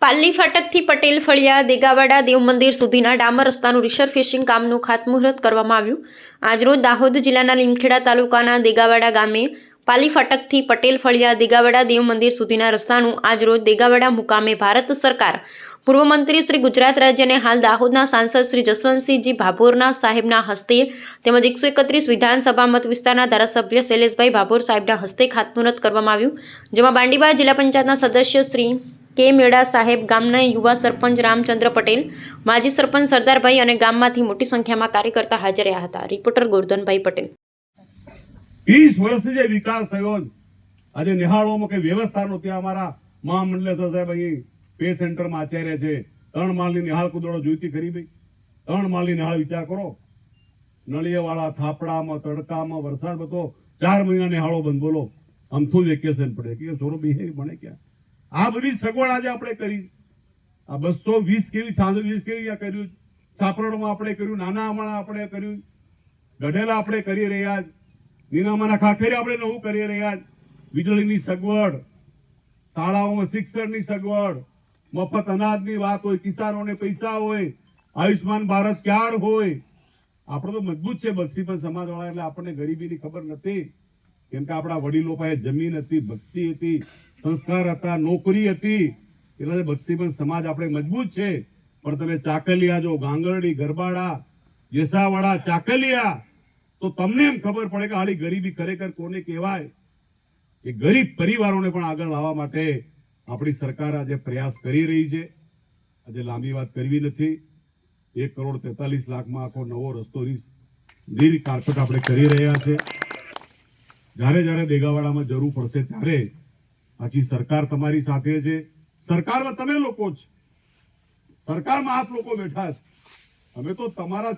પાલ્લી ફાટકથી પટેલ ફળિયા દેગાવાડા દેવ મંદિર સુધીના ડામર રસ્તાનું રિસરફેસિંગ કામનું ખાતમુહૂર્ત કરવામાં આવ્યું। આજરોજ દાહોદ જિલ્લાના લીમખેડા તાલુકાના દેગાવાડા ગામે પાલ્લી ફાટકથી પટેલ ફળિયા દેગાવાડા દેવ મંદિર સુધીના રસ્તાનું આજરોજ દેગાવાડા મુકામે ભારત સરકાર પૂર્વ મંત્રી શ્રી ગુજરાત રાજ્ય અને હાલ દાહોદના સાંસદ શ્રી જસવંતસિંહજી ભાભોરના સાહેબના હસ્તે તેમજ 131 વિધાનસભા મત વિસ્તારના ધારાસભ્ય શૈલેષભાઈ ભાભોર સાહેબના હસ્તે ખાતમુહૂર્ત કરવામાં આવ્યું, જેમાં બાંડીવા જિલ્લા પંચાયતના સદસ્ય શ્રી કે મેડા સાહેબ, ગામના યુવા સરપંચ રામચંદ્ર પટેલ, માજી સરપંચ સરદારભાઈ અને ગામમાંથી મોટી સંખ્યામાં કાર્યકર્તા હાજર રહ્યા હતા। રિપોર્ટર ગોરધનભાઈ પટેલ। 30 વર્ષથી જે વિકાસ થયો આજે નિહાળોમાં કે વ્યવસ્થા નહોતી। અમારા મહામંડલેશ્વર સાહેબ અહીં પે સેન્ટરમાં આચાર્ય છે, 3 માળની નિહાળ કુદરતો જોઈતી ખરી ભાઈ? 3 માળની નિહાળ વિચાર કરો, નળિયાવાળા થાપડામાં તડકામાં વરસાદ હતો, 4 મહિના નિહાળો બંધ, બોલો આમથું વેકેશન પડે કે છોરો બિહે ભણે ક્યાં? આ બધી સગવડ આજે આપણે કરી। આ 220 કેવી 620 કેવી કર્યું, છાપરડમાં આપણે કર્યું, નાના આમણા આપણે કર્યું, ગઢેલા આપણે કરી રહ્યા, નીનામાના ખાખરી આપણે નવું કરી રહ્યા, વીજળીની સગવડ, શાળાઓમાં શિક્ષણની સગવડ, મફત અનાજની વાત હોય, કિસાનોને પૈસા હોય, આયુષ્માન ભારત કાર્ડ હોય। આપણે તો મજબૂત છે બક્ષીપંચ સમાજવાળા, એટલે આપણને ગરીબીની ખબર નથી, કેમ કે આપણા વડીલો પાસે જમીન હતી, ભક્તિ હતી, સંસ્કાર હતા, નોકરી હતી, એટલે બક્ષીપંચ સમાજ આપણે મજબૂત છે। પણ તમે ચાકલિયા જો, ગાંગરડી, ગરબાડા, જેસાવાડા, ચાકલિયા, તો તમને એમ ખબર પડે કે હાલી ગરીબી ખરેખર કોને કહેવાય। એ ગરીબ પરિવારોને પણ આગળ લાવવા માટે આપણી સરકાર આજે પ્રયાસ કરી રહી છે। આજે લાંબી વાત કરવી નથી, 1,43,00,000 આખો નવો રસ્તો નીર કાર્પેટ આપણે કરી રહ્યા છે। જ્યારે જ્યારે દેગાવાડામાં જરૂર પડશે ત્યારે બાકી સરકાર તમારી સાથે છે। સરકારમાં તમે લોકો જ, સરકારમાં આપ લોકો બેઠા છે, અમે તો તમારા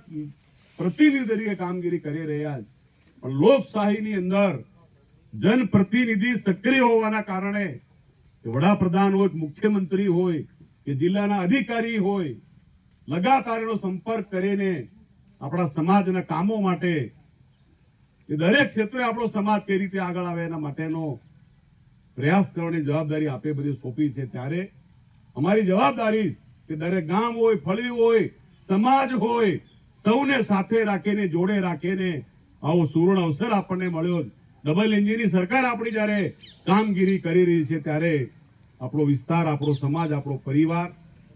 પ્રતિનિધિ તરીકે કામગીરી કરી રહ્યા છે। પણ લોકશાહીની અંદર જનપ્રતિનિધિ સક્રિય હોવાના કારણે વડાપ્રધાન હોય, મુખ્યમંત્રી હોય કે જિલ્લાના અધિકારી હોય, લગાતાર એનો સંપર્ક કરીને આપણા સમાજના કામો માટે એ દરેક ક્ષેત્રે આપણો સમાજ કઈ રીતે આગળ આવે એના માટેનો પ્રયાસ કરવાની જવાબદારી આપે બધી સોંપી છે। ત્યારે અમારી જવાબદારી કે દરેક ગામ હોય, ફળી હોય, સમાજ હોય, સૌને સાથે રાખીને, જોડે રાખીને આવો સુવર્ણ અવસર આપણને મળ્યો। ડબલ એન્જિનની સરકાર આપણી જયારે કામગીરી કરી રહી છે ત્યારે આપણો વિસ્તાર, આપણો સમાજ, આપણો પરિવાર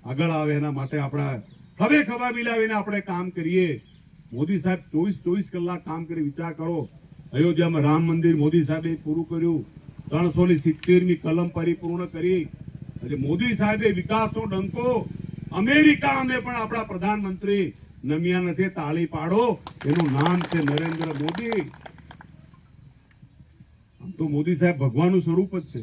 આગળ આવે એના માટે આપણા ખભે ખભા મિલાવીને આપણે કામ કરીએ। મોદી સાહેબ 24 કલાક કામ કરી, વિચાર કરો, અયોધ્યામાં રામ મંદિર મોદી સાહેબે પૂરું કર્યું, 370મી કલમ પરિપૂર્ણ કરી, એટલે મોદી સાહેબે વિકાસનો ડંકો અમેરિકા અમે પણ આપણા પ્રધાનમંત્રી નમ્યા નથી, તાળી પાડો, એનું નામ છે નરેન્દ્ર મોદી। આમ તો મોદી સાહેબ ભગવાનનું સ્વરૂપ જ છે।